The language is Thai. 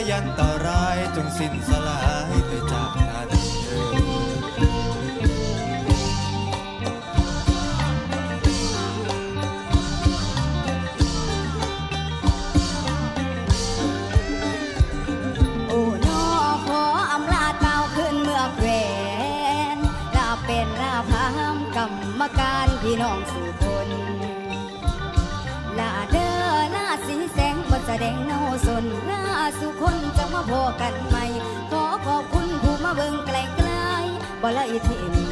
ยันตรายจงสิ้นสลายไปจากกันโอ้นอขออำลาเต้าขึ้นเมืองแหวนลาเป็นลาพามกรรมการพี่น้องสู่คนลาเด้อลาสีแสงบนแสดงเนาสนลาสู่คนจะมาพอกันใหม่ขอขอบคุณผู้มาเบิ่งไกลๆบ่ละอีทิม